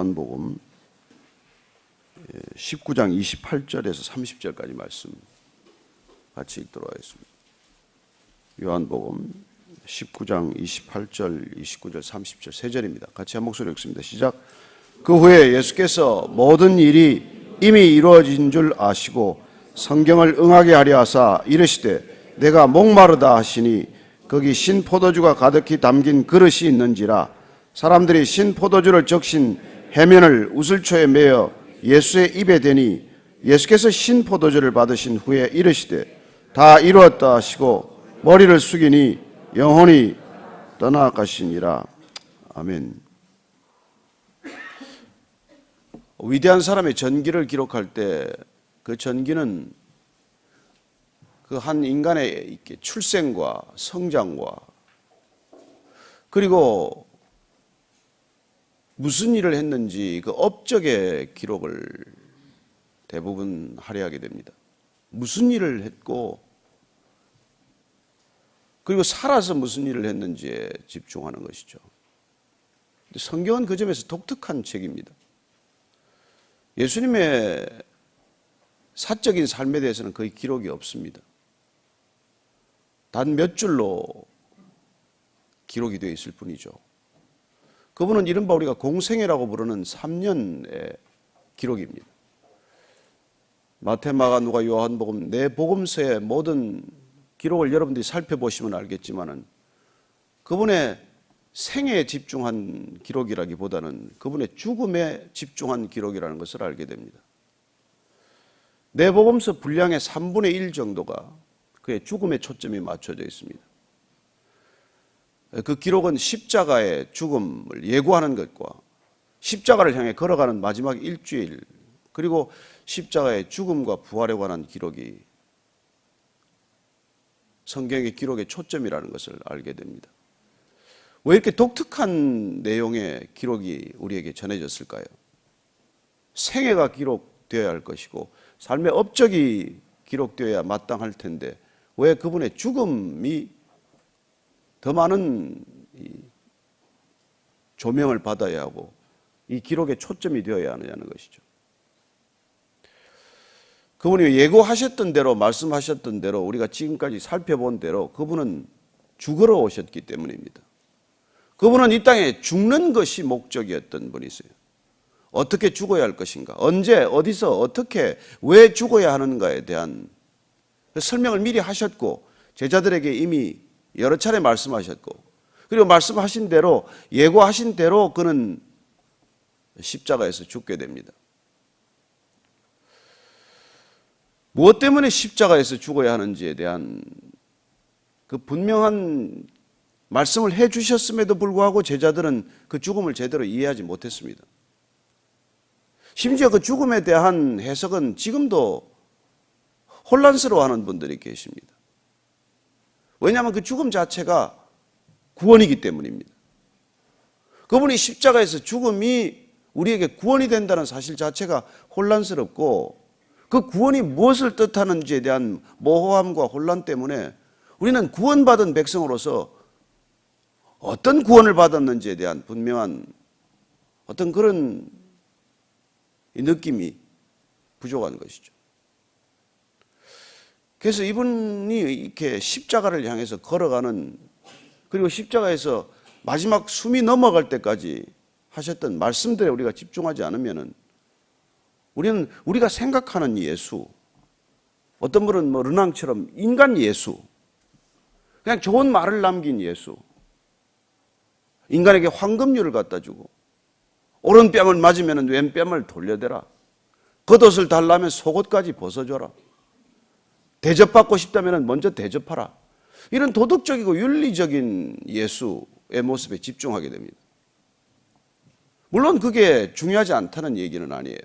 요한복음 19장 28절에서 30절까지 말씀 같이 읽도록 하겠습니다. 요한복음 19장 28절, 29절, 30절 세 절입니다. 같이 한 목소리 읽습니다. 시작. 그 후에 예수께서 모든 일이 이미 이루어진 줄 아시고 성경을 응하게 하려 하사 이르시되 내가 목마르다 하시니 거기 신 포도주가 가득히 담긴 그릇이 있는지라. 사람들이 신 포도주를 적신 해면을 우슬초에 매어 예수의 입에 대니 예수께서 신 포도주를 받으신 후에 이르시되 다 이루었다 하시고 머리를 숙이니 영혼이 떠나가시니라. 아멘. 위대한 사람의 전기를 기록할 때 그 전기는 그 한 인간의 출생과 성장과 그리고 무슨 일을 했는지 그 업적의 기록을 대부분 할애하게 됩니다. 무슨 일을 했고 그리고 살아서 무슨 일을 했는지에 집중하는 것이죠. 성경은 그 점에서 독특한 책입니다. 예수님의 사적인 삶에 대해서는 거의 기록이 없습니다. 단 몇 줄로 기록이 되어 있을 뿐이죠. 그분은 이른바 우리가 공생애라고 부르는 3년의 기록입니다. 마태, 마가, 누가, 요한복음 네 복음서의 모든 기록을 여러분들이 살펴보시면 알겠지만은 그분의 생애에 집중한 기록이라기보다는 그분의 죽음에 집중한 기록이라는 것을 알게 됩니다. 네 복음서 분량의 3분의 1 정도가 그의 죽음에 초점이 맞춰져 있습니다. 그 기록은 십자가의 죽음을 예고하는 것과 십자가를 향해 걸어가는 마지막 일주일 그리고 십자가의 죽음과 부활에 관한 기록이 성경의 기록의 초점이라는 것을 알게 됩니다. 왜 이렇게 독특한 내용의 기록이 우리에게 전해졌을까요? 생애가 기록되어야 할 것이고 삶의 업적이 기록되어야 마땅할 텐데 왜 그분의 죽음이 더 많은 조명을 받아야 하고 이 기록의 초점이 되어야 하느냐는 것이죠. 그분이 예고하셨던 대로 말씀하셨던 대로 우리가 지금까지 살펴본 대로 그분은 죽으러 오셨기 때문입니다. 그분은 이 땅에 죽는 것이 목적이었던 분이세요. 어떻게 죽어야 할 것인가, 언제, 어디서, 어떻게, 왜 죽어야 하는가에 대한 설명을 미리 하셨고 제자들에게 이미 여러 차례 말씀하셨고 그리고 말씀하신 대로 예고하신 대로 그는 십자가에서 죽게 됩니다. 무엇 때문에 십자가에서 죽어야 하는지에 대한 그 분명한 말씀을 해 주셨음에도 불구하고 제자들은 그 죽음을 제대로 이해하지 못했습니다. 심지어 그 죽음에 대한 해석은 지금도 혼란스러워하는 분들이 계십니다. 왜냐하면 그 죽음 자체가 구원이기 때문입니다. 그분이 십자가에서 죽음이 우리에게 구원이 된다는 사실 자체가 혼란스럽고 그 구원이 무엇을 뜻하는지에 대한 모호함과 혼란 때문에 우리는 구원받은 백성으로서 어떤 구원을 받았는지에 대한 분명한 어떤 그런 느낌이 부족한 것이죠. 그래서 이분이 이렇게 십자가를 향해서 걸어가는 그리고 십자가에서 마지막 숨이 넘어갈 때까지 하셨던 말씀들에 우리가 집중하지 않으면은 우리는 우리가 생각하는 예수, 어떤 분은 르낭처럼 인간 예수, 그냥 좋은 말을 남긴 예수, 인간에게 황금률을 갖다 주고 오른뺨을 맞으면 왼뺨을 돌려대라, 겉옷을 달라면 속옷까지 벗어줘라, 대접받고 싶다면 먼저 대접하라, 이런 도덕적이고 윤리적인 예수의 모습에 집중하게 됩니다. 물론 그게 중요하지 않다는 얘기는 아니에요.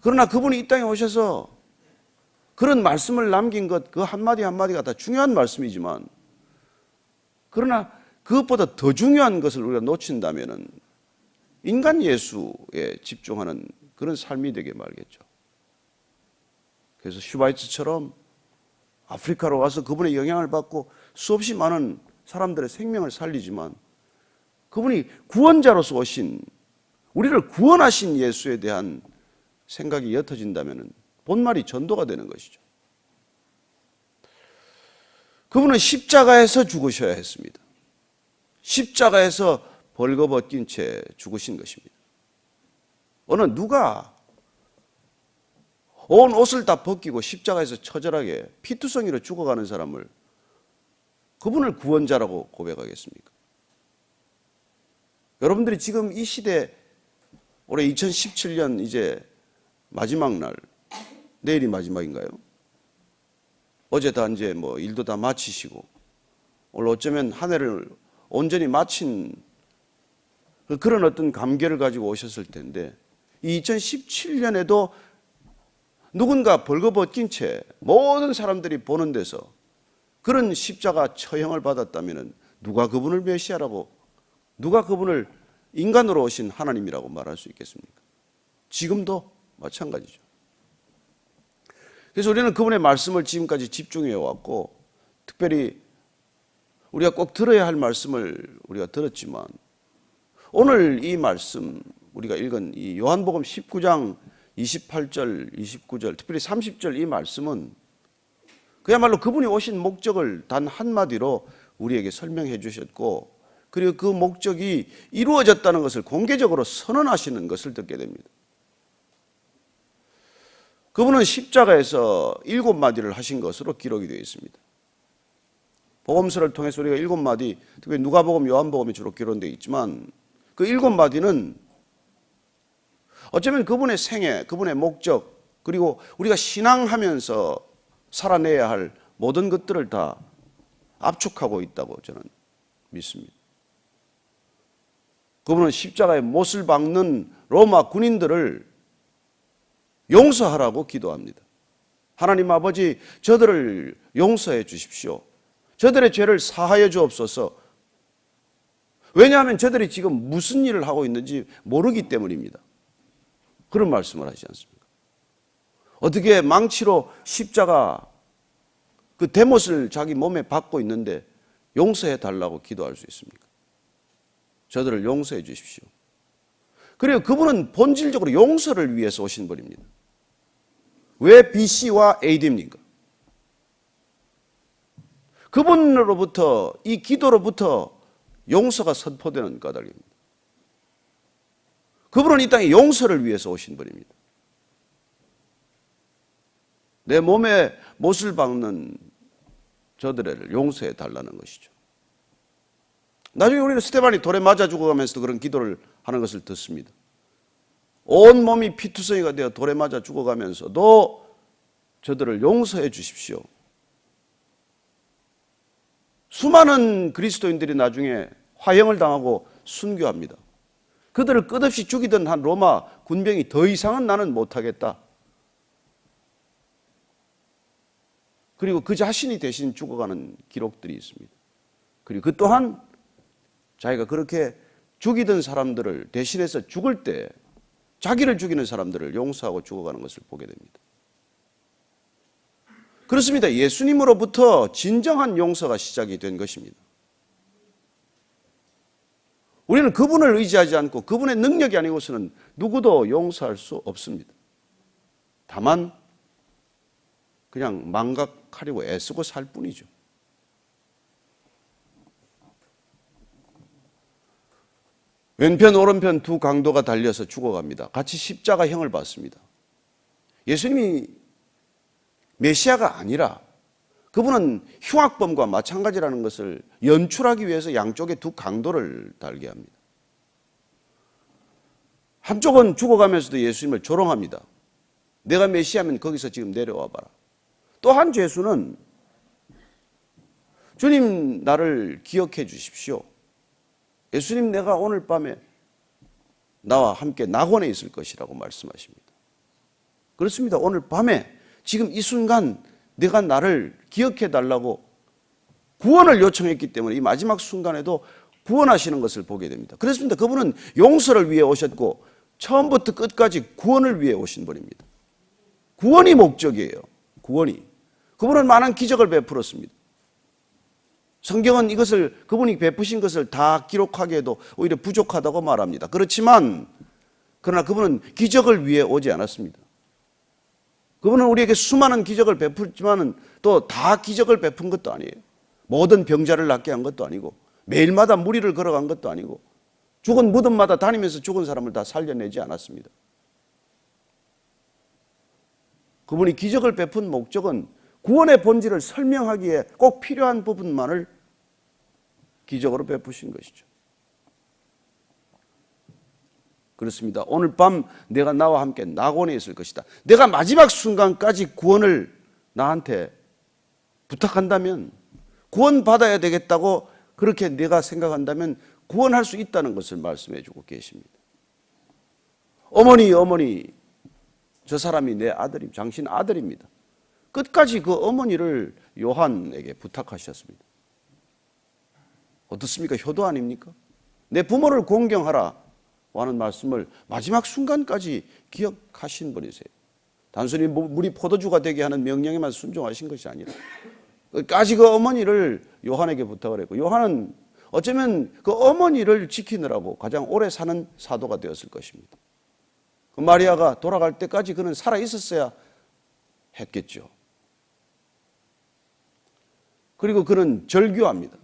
그러나 그분이 이 땅에 오셔서 그런 말씀을 남긴 것, 그 한마디 한마디가 다 중요한 말씀이지만 그러나 그것보다 더 중요한 것을 우리가 놓친다면 인간 예수에 집중하는 그런 삶이 되게 말겠죠. 그래서 슈바이츠처럼 아프리카로 와서 그분의 영향을 받고 수없이 많은 사람들의 생명을 살리지만 그분이 구원자로서 오신 우리를 구원하신 예수에 대한 생각이 옅어진다면 본말이 전도가 되는 것이죠. 그분은 십자가에서 죽으셔야 했습니다. 십자가에서 벌거벗긴 채 죽으신 것입니다. 어느 누가 온 옷을 다 벗기고 십자가에서 처절하게 피투성이로 죽어가는 사람을 그분을 구원자라고 고백하겠습니까? 여러분들이 지금 이 시대 올해 2017년 이제 마지막 날, 내일이 마지막인가요? 어제 다 이제 뭐 일도 다 마치시고 오늘 어쩌면 한 해를 온전히 마친 그런 어떤 감개를 가지고 오셨을 텐데 이 2017년에도 누군가 벌거벗긴 채 모든 사람들이 보는 데서 그런 십자가 처형을 받았다면 누가 그분을 메시아라고, 누가 그분을 인간으로 오신 하나님이라고 말할 수 있겠습니까? 지금도 마찬가지죠. 그래서 우리는 그분의 말씀을 지금까지 집중해 왔고, 특별히 우리가 꼭 들어야 할 말씀을 우리가 들었지만, 오늘 이 말씀 우리가 읽은 이 요한복음 19장 28절, 29절, 특별히 30절 이 말씀은 그야말로 그분이 오신 목적을 단 한마디로 우리에게 설명해 주셨고, 그리고 그 목적이 이루어졌다는 것을 공개적으로 선언하시는 것을 듣게 됩니다. 그분은 십자가에서 7마디를 하신 것으로 기록이 되어 있습니다. 복음서를 통해서 우리가 7마디, 특히 누가복음, 요한복음이 주로 기록되어 있지만 그 7마디는 어쩌면 그분의 생애, 그분의 목적, 그리고 우리가 신앙하면서 살아내야 할 모든 것들을 다 압축하고 있다고 저는 믿습니다. 그분은 십자가에 못을 박는 로마 군인들을 용서하라고 기도합니다. 하나님 아버지, 저들을 용서해 주십시오. 저들의 죄를 사하여 주옵소서. 왜냐하면 저들이 지금 무슨 일을 하고 있는지 모르기 때문입니다. 그런 말씀을 하지 않습니까? 어떻게 망치로 십자가 그 대못을 자기 몸에 박고 있는데 용서해 달라고 기도할 수 있습니까? 저들을 용서해 주십시오. 그리고 그분은 본질적으로 용서를 위해서 오신 분입니다. 왜 BC와 AD입니까? 그분으로부터, 이 기도로부터 용서가 선포되는 까닭입니다. 그분은 이 땅에 용서를 위해서 오신 분입니다. 내 몸에 못을 박는 저들을 용서해 달라는 것이죠. 나중에 우리는 스테반이 돌에 맞아 죽어가면서도 그런 기도를 하는 것을 듣습니다. 온 몸이 피투성이가 되어 돌에 맞아 죽어가면서도 저들을 용서해 주십시오. 수많은 그리스도인들이 나중에 화형을 당하고 순교합니다. 그들을 끝없이 죽이던 한 로마 군병이 더 이상은 나는 못하겠다. 그리고 그 자신이 대신 죽어가는 기록들이 있습니다. 그리고 그 또한 자기가 그렇게 죽이던 사람들을 대신해서 죽을 때 자기를 죽이는 사람들을 용서하고 죽어가는 것을 보게 됩니다. 그렇습니다. 예수님으로부터 진정한 용서가 시작이 된 것입니다. 우리는 그분을 의지하지 않고 그분의 능력이 아니고서는 누구도 용서할 수 없습니다. 다만 그냥 망각하려고 애쓰고 살 뿐이죠. 왼편 오른편 두 강도가 달려서 죽어갑니다. 같이 십자가형을 받습니다. 예수님이 메시아가 아니라 그분은 흉악범과 마찬가지라는 것을 연출하기 위해서 양쪽에 두 강도를 달게 합니다. 한쪽은 죽어가면서도 예수님을 조롱합니다. 내가 메시아면 거기서 지금 내려와 봐라. 또 한 죄수는 주님 나를 기억해 주십시오. 예수님 내가 오늘 밤에 나와 함께 낙원에 있을 것이라고 말씀하십니다. 그렇습니다. 오늘 밤에 지금 이 순간 내가 나를 기억해 달라고 구원을 요청했기 때문에 이 마지막 순간에도 구원하시는 것을 보게 됩니다. 그렇습니다. 그분은 용서를 위해 오셨고 처음부터 끝까지 구원을 위해 오신 분입니다. 구원이 목적이에요. 구원이. 그분은 많은 기적을 베풀었습니다. 성경은 이것을 그분이 베푸신 것을 다 기록하기에도 오히려 부족하다고 말합니다. 그렇지만 그러나 그분은 기적을 위해 오지 않았습니다. 그분은 우리에게 수많은 기적을 베풀지만은 또 다 기적을 베푼 것도 아니에요. 모든 병자를 낫게 한 것도 아니고 매일마다 무리를 걸어간 것도 아니고 죽은 무덤마다 다니면서 죽은 사람을 다 살려내지 않았습니다. 그분이 기적을 베푼 목적은 구원의 본질을 설명하기에 꼭 필요한 부분만을 기적으로 베푸신 것이죠. 그렇습니다. 오늘 밤 내가 나와 함께 낙원에 있을 것이다. 내가 마지막 순간까지 구원을 나한테 부탁한다면, 구원받아야 되겠다고 그렇게 내가 생각한다면 구원할 수 있다는 것을 말씀해 주고 계십니다. 어머니, 저 사람이 내 아들입니다. 당신 아들입니다. 끝까지 그 어머니를 요한에게 부탁하셨습니다. 어떻습니까? 효도 아닙니까? 내 부모를 공경하라 하는 말씀을 마지막 순간까지 기억하신 분이세요. 단순히 물이 포도주가 되게 하는 명령에만 순종하신 것이 아니라 끝까지 그 어머니를 요한에게 부탁을 했고, 요한은 어쩌면 그 어머니를 지키느라고 가장 오래 사는 사도가 되었을 것입니다. 그 마리아가 돌아갈 때까지 그는 살아 있었어야 했겠죠. 그리고 그는 절규합니다.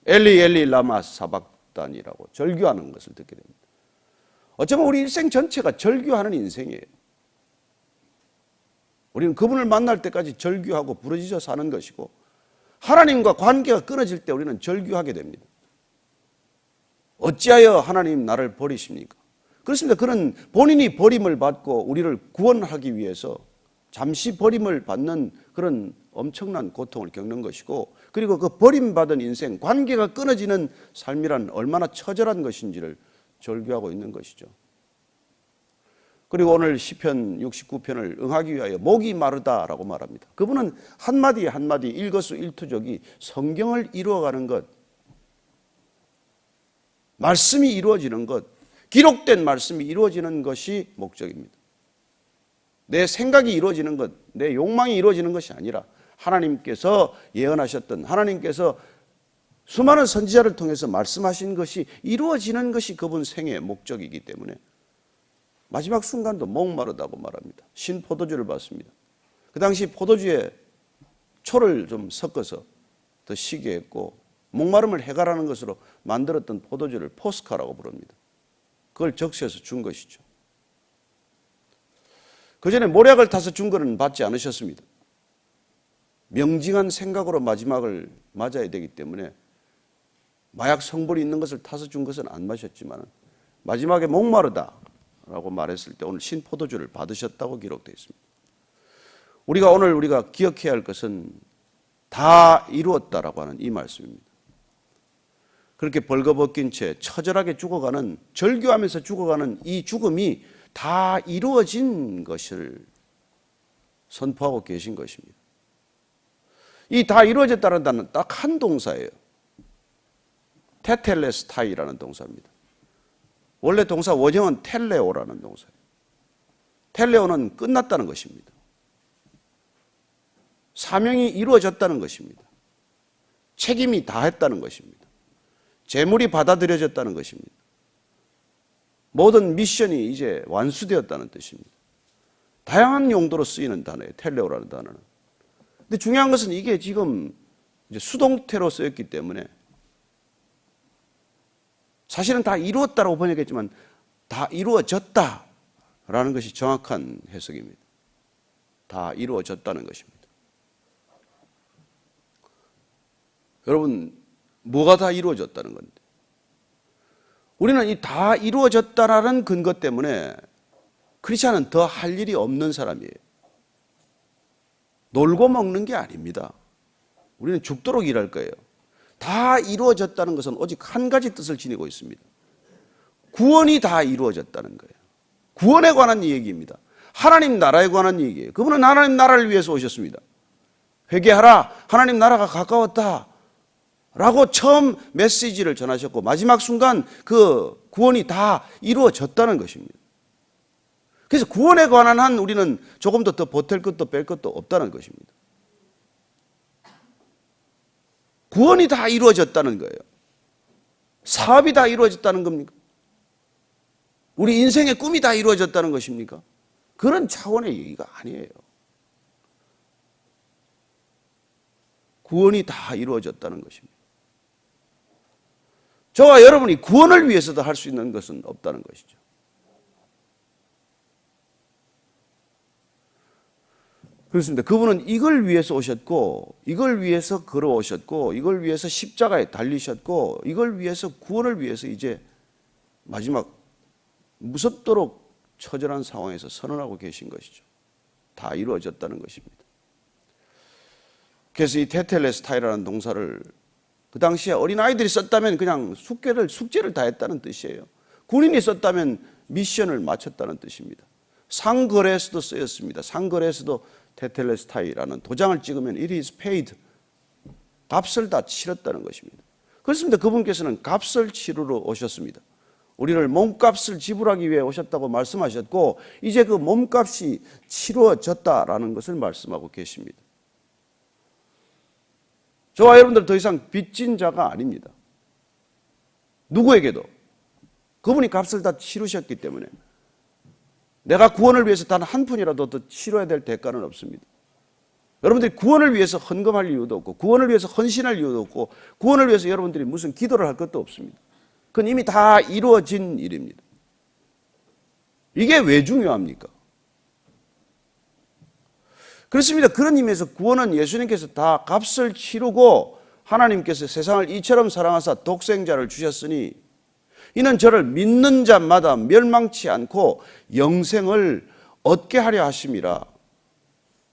엘리 엘리 라마 사박단이라고 절규하는 것을 듣게 됩니다. 어쩌면 우리 일생 전체가 절규하는 인생이에요. 우리는 그분을 만날 때까지 절규하고 부르짖어 사는 것이고, 하나님과 관계가 끊어질 때 우리는 절규하게 됩니다. 어찌하여 하나님 나를 버리십니까? 그렇습니다. 그는 본인이 버림을 받고 우리를 구원하기 위해서 잠시 버림을 받는 그런 엄청난 고통을 겪는 것이고, 그리고 그 버림받은 인생, 관계가 끊어지는 삶이란 얼마나 처절한 것인지를 절규하고 있는 것이죠. 그리고 오늘 시편 69편을 응하기 위하여 목이 마르다라고 말합니다. 그분은 한마디 한마디 일거수일투족이 성경을 이루어가는 것, 말씀이 이루어지는 것, 기록된 말씀이 이루어지는 것이 목적입니다. 내 생각이 이루어지는 것, 내 욕망이 이루어지는 것이 아니라 하나님께서 예언하셨던, 하나님께서 수많은 선지자를 통해서 말씀하신 것이 이루어지는 것이 그분 생애의 목적이기 때문에 마지막 순간도 목마르다고 말합니다. 신 포도주를 받습니다. 그 당시 포도주에 초를 좀 섞어서 더 시게 했고, 목마름을 해결하는 것으로 만들었던 포도주를 포스카라고 부릅니다. 그걸 적셔서 준 것이죠. 그 전에 모략을 타서 준 것은 받지 않으셨습니다. 명징한 생각으로 마지막을 맞아야 되기 때문에 마약 성분이 있는 것을 타서 준 것은 안 마셨지만 마지막에 목마르다라고 말했을 때 오늘 신포도주를 받으셨다고 기록되어 있습니다. 우리가 기억해야 할 것은 다 이루었다라고 하는 이 말씀입니다. 그렇게 벌거벗긴 채 처절하게 죽어가는, 절규하면서 죽어가는 이 죽음이 다 이루어진 것을 선포하고 계신 것입니다. 이 다 이루어졌다는 단어는 딱 한 동사예요. 테텔레스타이라는 동사입니다. 원래 동사 원형은 텔레오라는 동사예요. 텔레오는 끝났다는 것입니다. 사명이 이루어졌다는 것입니다. 책임이 다했다는 것입니다. 재물이 받아들여졌다는 것입니다. 모든 미션이 이제 완수되었다는 뜻입니다. 다양한 용도로 쓰이는 단어예요. 텔레오라는 단어는. 근데 중요한 것은 이게 지금 이제 수동태로 쓰였기 때문에 사실은 다 이루었다라고 번역했지만 다 이루어졌다라는 것이 정확한 해석입니다. 다 이루어졌다는 것입니다. 여러분, 뭐가 다 이루어졌다는 건데? 우리는 이 다 이루어졌다라는 근거 때문에 크리스찬은 더 할 일이 없는 사람이에요. 놀고 먹는 게 아닙니다. 우리는 죽도록 일할 거예요. 다 이루어졌다는 것은 오직 한 가지 뜻을 지니고 있습니다. 구원이 다 이루어졌다는 거예요. 구원에 관한 얘기입니다. 하나님 나라에 관한 얘기예요. 그분은 하나님 나라를 위해서 오셨습니다. 회개하라, 하나님 나라가 가까웠다 라고 처음 메시지를 전하셨고, 마지막 순간 그 구원이 다 이루어졌다는 것입니다. 그래서 구원에 관한 한 우리는 조금도 더 보탤 것도 뺄 것도 없다는 것입니다. 구원이 다 이루어졌다는 거예요. 사업이 다 이루어졌다는 겁니까? 우리 인생의 꿈이 다 이루어졌다는 것입니까? 그런 차원의 얘기가 아니에요. 구원이 다 이루어졌다는 것입니다. 저와 여러분이 구원을 위해서도 할 수 있는 것은 없다는 것이죠. 그렇습니다. 그분은 이걸 위해서 오셨고, 이걸 위해서 걸어오셨고, 이걸 위해서 십자가에 달리셨고, 이걸 위해서 구원을 위해서 이제 마지막 무섭도록 처절한 상황에서 선언하고 계신 것이죠. 다 이루어졌다는 것입니다. 그래서 이 테텔레스타이라는 동사를 그 당시에 어린아이들이 썼다면 그냥 숙제를 다 했다는 뜻이에요. 군인이 썼다면 미션을 마쳤다는 뜻입니다. 상거래에서도 쓰였습니다. 상거래에서도 테텔레스타이라는 도장을 찍으면 it is paid, 값을 다 치렀다는 것입니다. 그렇습니다. 그분께서는 값을 치르러 오셨습니다. 우리를 몸값을 지불하기 위해 오셨다고 말씀하셨고, 이제 그 몸값이 치루어졌다라는 것을 말씀하고 계십니다. 저와 여러분들 더 이상 빚진 자가 아닙니다. 누구에게도. 그분이 값을 다 치르셨기 때문에 내가 구원을 위해서 단 한 푼이라도 더 치러야 될 대가는 없습니다. 여러분들이 구원을 위해서 헌금할 이유도 없고, 구원을 위해서 헌신할 이유도 없고, 구원을 위해서 여러분들이 무슨 기도를 할 것도 없습니다. 그건 이미 다 이루어진 일입니다. 이게 왜 중요합니까? 그렇습니다. 그런 의미에서 구원은 예수님께서 다 값을 치르고 하나님께서 세상을 이처럼 사랑하사 독생자를 주셨으니 이는 저를 믿는 자마다 멸망치 않고 영생을 얻게 하려 하심이라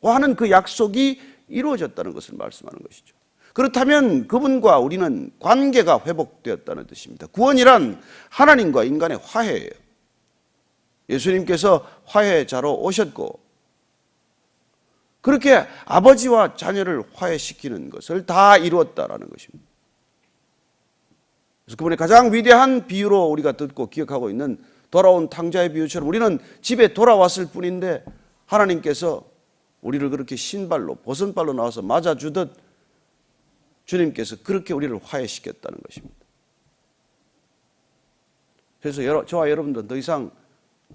하는 그 약속이 이루어졌다는 것을 말씀하는 것이죠. 그렇다면 그분과 우리는 관계가 회복되었다는 뜻입니다. 구원이란 하나님과 인간의 화해예요. 예수님께서 화해자로 오셨고 그렇게 아버지와 자녀를 화해시키는 것을 다 이루었다라는 것입니다. 그래서 그분의 가장 위대한 비유로 우리가 듣고 기억하고 있는 돌아온 탕자의 비유처럼 우리는 집에 돌아왔을 뿐인데 하나님께서 우리를 그렇게 신발로 벗은발로 나와서 맞아주듯 주님께서 그렇게 우리를 화해시켰다는 것입니다. 그래서 저와 여러분들은 더 이상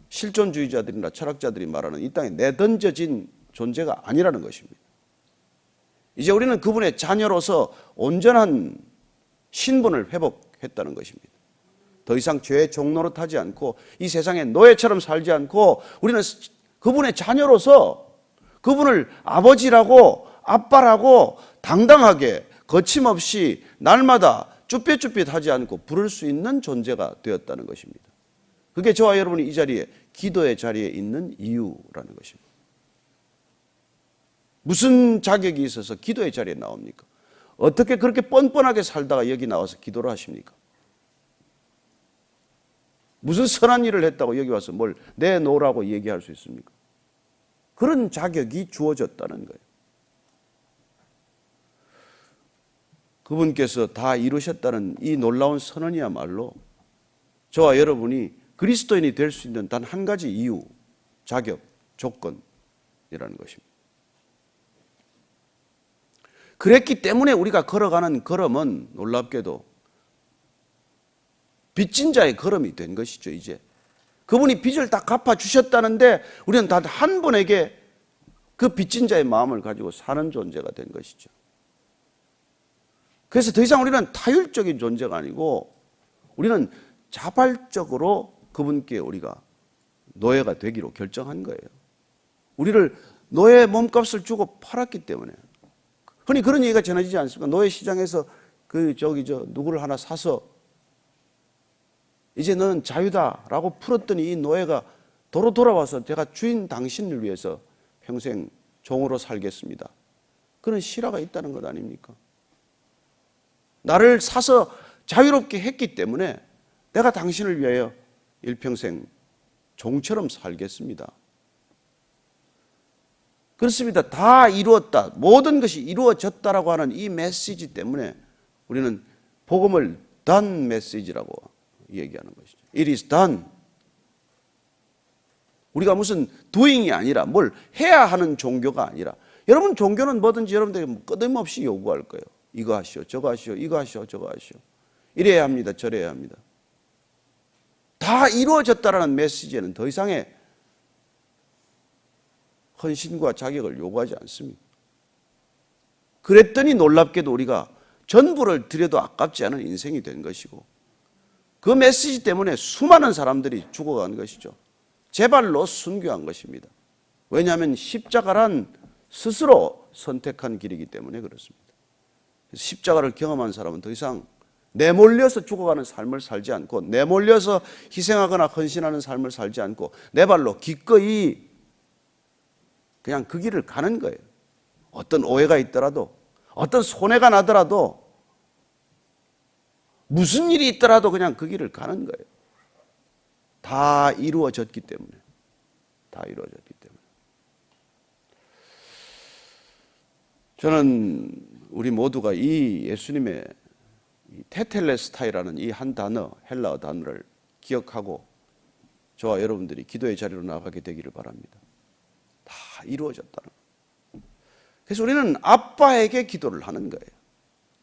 실존주의자들이나 철학자들이 말하는 이 땅에 내던져진 존재가 아니라는 것입니다. 이제 우리는 그분의 자녀로서 온전한 신분을 회복했다는 것입니다. 더 이상 죄의 종노릇 하지 않고 이 세상의 노예처럼 살지 않고 우리는 그분의 자녀로서 그분을 아버지라고 아빠라고 당당하게 거침없이 날마다 쭈뼛쭈뼛하지 않고 부를 수 있는 존재가 되었다는 것입니다. 그게 저와 여러분이 이 자리에 기도의 자리에 있는 이유라는 것입니다. 무슨 자격이 있어서 기도의 자리에 나옵니까? 어떻게 그렇게 뻔뻔하게 살다가 여기 나와서 기도를 하십니까? 무슨 선한 일을 했다고 여기 와서 뭘 내놓으라고 얘기할 수 있습니까? 그런 자격이 주어졌다는 거예요. 그분께서 다 이루셨다는 이 놀라운 선언이야말로 저와 여러분이 그리스도인이 될 수 있는 단 한 가지 이유, 자격, 조건이라는 것입니다. 그랬기 때문에 우리가 걸어가는 걸음은 놀랍게도 빚진 자의 걸음이 된 것이죠. 이제 그분이 빚을 다 갚아주셨다는데 우리는 단 한 분에게 그 빚진 자의 마음을 가지고 사는 존재가 된 것이죠. 그래서 더 이상 우리는 타율적인 존재가 아니고 우리는 자발적으로 그분께 우리가 노예가 되기로 결정한 거예요. 우리를 노예 몸값을 주고 팔았기 때문에. 흔히 그런 얘기가 전해지지 않습니까? 노예 시장에서 누구를 하나 사서 이제 너는 자유다라고 풀었더니 이 노예가 도로 돌아와서 제가 주인 당신을 위해서 평생 종으로 살겠습니다. 그런 실화가 있다는 것 아닙니까? 나를 사서 자유롭게 했기 때문에 내가 당신을 위하여 일평생 종처럼 살겠습니다. 그렇습니다. 다 이루었다. 모든 것이 이루어졌다라고 하는 이 메시지 때문에 우리는 복음을 done 메시지라고 얘기하는 것이죠. It is done. 우리가 무슨 doing이 아니라 뭘 해야 하는 종교가 아니라 여러분 종교는 뭐든지 여러분들에게 끊임없이 요구할 거예요. 이거 하시오, 저거 하시오, 이거 하시오, 저거 하시오. 이래야 합니다, 저래야 합니다. 다 이루어졌다라는 메시지에는 더 이상의 헌신과 자격을 요구하지 않습니다. 그랬더니 놀랍게도 우리가 전부를 드려도 아깝지 않은 인생이 된 것이고, 그 메시지 때문에 수많은 사람들이 죽어간 것이죠. 제발로 순교한 것입니다. 왜냐하면 십자가란 스스로 선택한 길이기 때문에 그렇습니다. 십자가를 경험한 사람은 더 이상 내몰려서 죽어가는 삶을 살지 않고, 내몰려서 희생하거나 헌신하는 삶을 살지 않고, 내 발로 기꺼이 그냥 그 길을 가는 거예요. 어떤 오해가 있더라도, 어떤 손해가 나더라도, 무슨 일이 있더라도 그냥 그 길을 가는 거예요. 다 이루어졌기 때문에. 다 이루어졌기 때문에. 저는 우리 모두가 이 예수님의 테텔레스타이라는 이 한 단어, 헬라어 단어를 기억하고 저와 여러분들이 기도의 자리로 나가게 되기를 바랍니다. 다 이루어졌다는 거예요. 그래서 우리는 아빠에게 기도를 하는 거예요.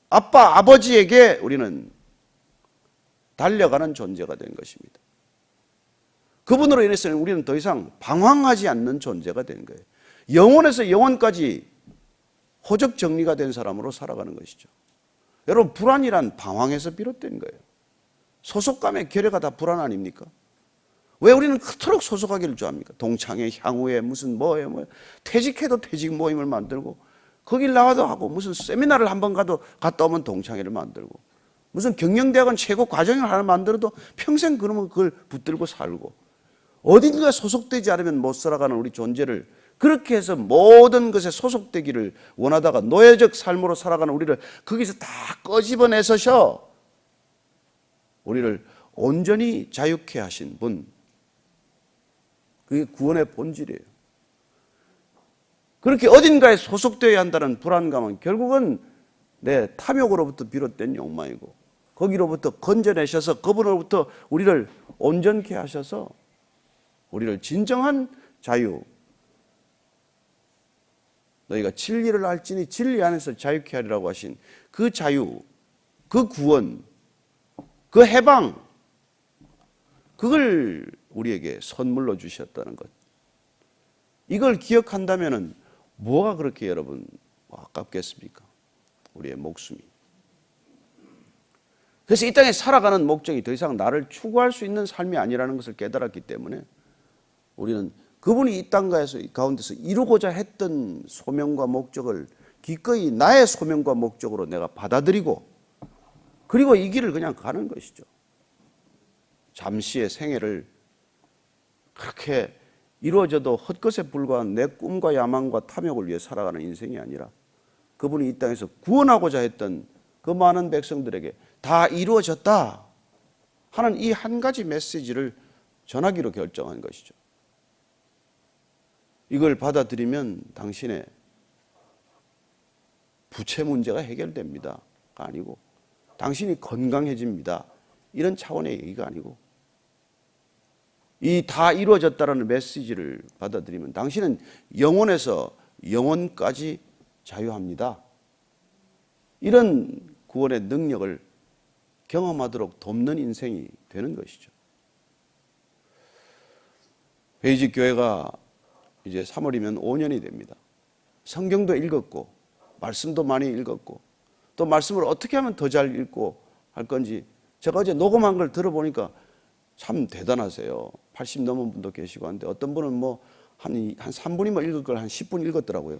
아빠, 아버지에게 우리는 달려가는 존재가 된 것입니다. 그분으로 인해서는 우리는 더 이상 방황하지 않는 존재가 된 거예요. 영혼에서 영혼까지 호적 정리가 된 사람으로 살아가는 것이죠. 여러분, 불안이란 방황에서 비롯된 거예요. 소속감의 결여가 다 불안 아닙니까? 왜 우리는 그토록 소속하기를 좋아합니까? 동창회, 향후에 무슨 뭐에 퇴직해도 퇴직 모임을 만들고, 거길 나와도 하고, 무슨 세미나를 한번 갔다 오면 동창회를 만들고, 무슨 경영대학원 최고 과정을 하나 만들어도 평생 그러면 그걸 붙들고 살고, 어딘가 소속되지 않으면 못 살아가는 우리 존재를 그렇게 해서 모든 것에 소속되기를 원하다가 노예적 삶으로 살아가는 우리를 거기서 다 꺼집어내서셔 우리를 온전히 자유케 하신 분, 그게 구원의 본질이에요. 그렇게 어딘가에 소속되어야 한다는 불안감은 결국은 내 탐욕으로부터 비롯된 욕망이고, 거기로부터 건져내셔서 그분으로부터 우리를 온전케 하셔서 우리를 진정한 자유, 너희가 진리를 알지니 진리 안에서 자유케 하리라고 하신 그 자유, 그 구원, 그 해방, 그걸 우리에게 선물로 주셨다는 것. 이걸 기억한다면 뭐가 그렇게 여러분 아깝겠습니까? 우리의 목숨이. 그래서 이 땅에 살아가는 목적이 더 이상 나를 추구할 수 있는 삶이 아니라는 것을 깨달았기 때문에 우리는 그분이 이 땅 가운데서 이루고자 했던 소명과 목적을 기꺼이 나의 소명과 목적으로 내가 받아들이고, 그리고 이 길을 그냥 가는 것이죠. 잠시의 생애를 그렇게 이루어져도 헛것에 불과한 내 꿈과 야망과 탐욕을 위해 살아가는 인생이 아니라, 그분이 이 땅에서 구원하고자 했던 그 많은 백성들에게 다 이루어졌다 하는 이 한 가지 메시지를 전하기로 결정한 것이죠. 이걸 받아들이면 당신의 부채 문제가 해결됩니다가 아니고, 당신이 건강해집니다, 이런 차원의 얘기가 아니고, 이 다 이루어졌다라는 메시지를 받아들이면 당신은 영혼에서 영혼까지 자유합니다, 이런 구원의 능력을 경험하도록 돕는 인생이 되는 것이죠. 베이직 교회가 이제 3월이면 5년이 됩니다. 성경도 읽었고 말씀도 많이 읽었고, 또 말씀을 어떻게 하면 더 잘 읽고 할 건지 제가 어제 녹음한 걸 들어보니까 참 대단하세요. 80 넘은 분도 계시고 한데, 어떤 분은 뭐 한 3분이면 읽을 걸 한 10분 읽었더라고요.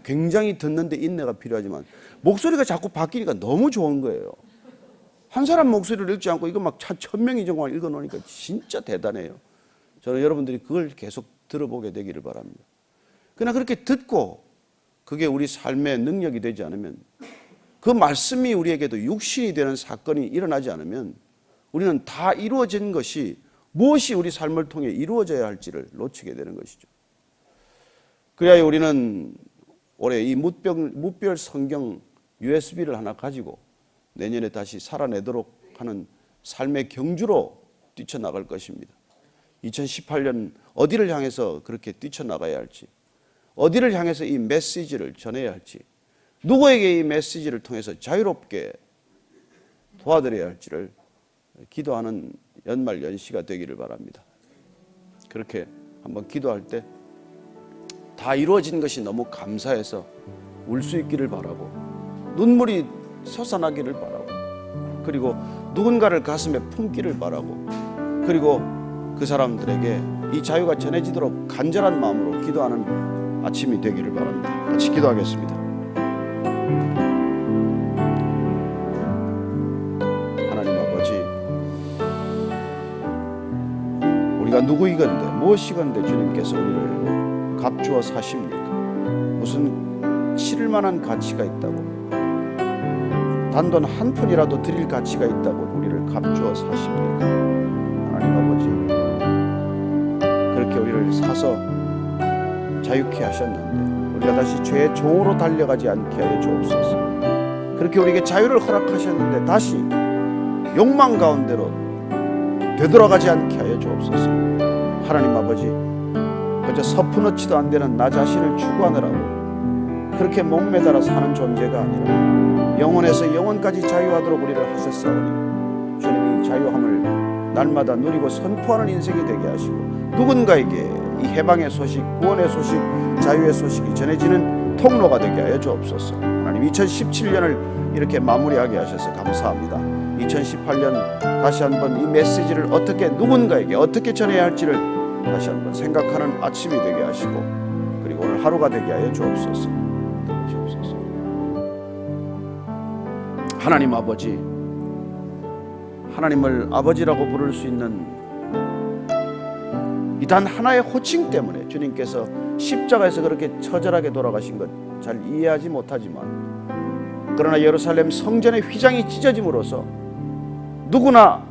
굉장히 듣는데 인내가 필요하지만 목소리가 자꾸 바뀌니까 너무 좋은 거예요. 한 사람 목소리를 읽지 않고 이거 막 1000명이 정말 읽어놓으니까 진짜 대단해요. 저는 여러분들이 그걸 계속 들어보게 되기를 바랍니다. 그러나 그렇게 듣고 그게 우리 삶의 능력이 되지 않으면, 그 말씀이 우리에게도 육신이 되는 사건이 일어나지 않으면 우리는 다 이루어진 것이 무엇이 우리 삶을 통해 이루어져야 할지를 놓치게 되는 것이죠. 그래야 우리는 올해 이 무별 성경 USB를 하나 가지고 내년에 다시 살아내도록 하는 삶의 경주로 뛰쳐나갈 것입니다. 2018년 어디를 향해서 그렇게 뛰쳐나가야 할지, 어디를 향해서 이 메시지를 전해야 할지, 누구에게 이 메시지를 통해서 자유롭게 도와드려야 할지를 기도하는 연말 연시가 되기를 바랍니다. 그렇게 한번 기도할 때 다 이루어진 것이 너무 감사해서 울 수 있기를 바라고, 눈물이 솟아나기를 바라고, 그리고 누군가를 가슴에 품기를 바라고, 그리고 그 사람들에게 이 자유가 전해지도록 간절한 마음으로 기도하는 아침이 되기를 바랍니다. 같이 기도하겠습니다. 하나님 아버지, 우리가 누구이건대 무엇이건대 주님께서 우리를 값주어 사십니까? 무슨 치를 만한 가치가 있다고, 단돈 한 푼이라도 드릴 가치가 있다고 우리를 값주어 사십니까? 하나님 아버지, 그렇게 우리를 사서 자유케 하셨는데 우리가 다시 죄의 종으로 달려가지 않게 하여 주옵소서. 그렇게 우리에게 자유를 허락하셨는데 다시 욕망 가운데로 되돌아가지 않게 하여 주옵소서. 하나님 아버지, 그저 서푼어치도 안 되는 나 자신을 추구하느라고 그렇게 목매달아 사는 존재가 아니라 영원에서 영원까지 자유하도록 우리를 하셨사오니 주님이 자유함을 날마다 누리고 선포하는 인생이 되게 하시고, 누군가에게 이 해방의 소식, 구원의 소식, 자유의 소식이 전해지는 통로가 되게 하여 주옵소서. 하나님, 2017년을 이렇게 마무리하게 하셔서 감사합니다. 2018년 다시 한번 이 메시지를 어떻게 누군가에게 어떻게 전해야 할지를 다시 한번 생각하는 아침이 되게 하시고, 그리고 오늘 하루가 되게 하여 주옵소서. 하나님 아버지, 하나님을 아버지라고 부를 수 있는 이 단 하나의 호칭 때문에 주님께서 십자가에서 그렇게 처절하게 돌아가신 것 잘 이해하지 못하지만, 그러나 예루살렘 성전의 휘장이 찢어짐으로써 누구나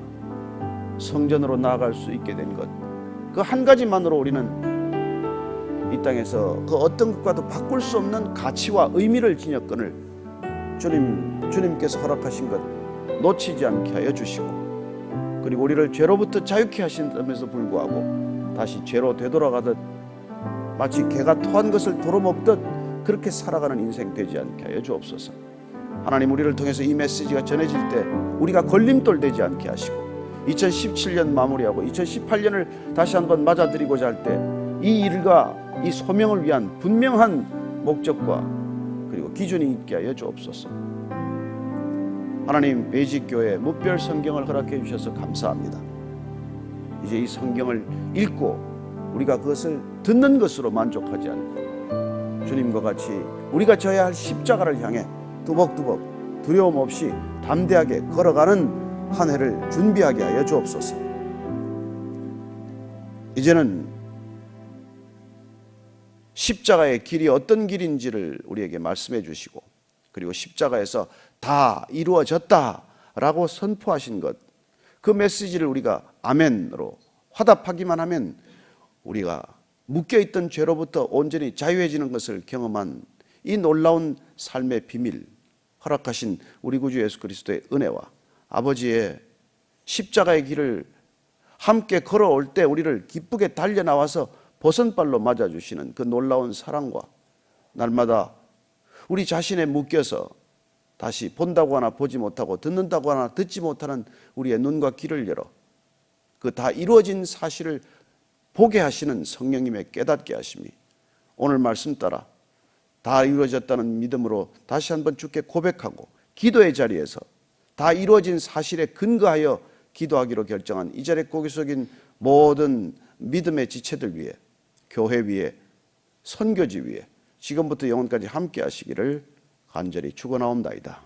성전으로 나아갈 수 있게 된 것, 그 한 가지만으로 우리는 이 땅에서 그 어떤 것과도 바꿀 수 없는 가치와 의미를 지녔건을 주님께서 허락하신 것 놓치지 않게 하여 주시고, 그리고 우리를 죄로부터 자유케 하신다면서 불구하고 다시 죄로 되돌아가듯 마치 개가 토한 것을 도로 먹듯 그렇게 살아가는 인생 되지 않게 하여 주옵소서. 하나님, 우리를 통해서 이 메시지가 전해질 때 우리가 걸림돌 되지 않게 하시고, 2017년 마무리하고 2018년을 다시 한번 맞아들이고자 할 때 이 일과 이 소명을 위한 분명한 목적과 그리고 기준이 있게 하여 주옵소서. 하나님, 매직교회 무별 성경을 허락해 주셔서 감사합니다. 이제 이 성경을 읽고 우리가 그것을 듣는 것으로 만족하지 않고 주님과 같이 우리가 져야 할 십자가를 향해 두벅두벅 두려움 없이 담대하게 걸어가는 한 해를 준비하게 하여 주옵소서. 이제는 십자가의 길이 어떤 길인지를 우리에게 말씀해 주시고, 그리고 십자가에서 다 이루어졌다라고 선포하신 것, 그 메시지를 우리가 아멘으로 화답하기만 하면 우리가 묶여있던 죄로부터 온전히 자유해지는 것을 경험한 이 놀라운 삶의 비밀, 허락하신 우리 구주 예수 그리스도의 은혜와 아버지의 십자가의 길을 함께 걸어올 때 우리를 기쁘게 달려나와서 버선발로 맞아주시는 그 놀라운 사랑과, 날마다 우리 자신에 묶여서 다시 본다고 하나 보지 못하고 듣는다고 하나 듣지 못하는 우리의 눈과 귀를 열어 그 다 이루어진 사실을 보게 하시는 성령님의 깨닫게 하심이, 오늘 말씀 따라 다 이루어졌다는 믿음으로 다시 한번 주께 고백하고 기도의 자리에서 다 이루어진 사실에 근거하여 기도하기로 결정한 이 자리에 고개 숙인 모든 믿음의 지체들 위해, 교회 위에, 선교지 위에 지금부터 영원까지 함께 하시기를 간절히 축원하옵나이다.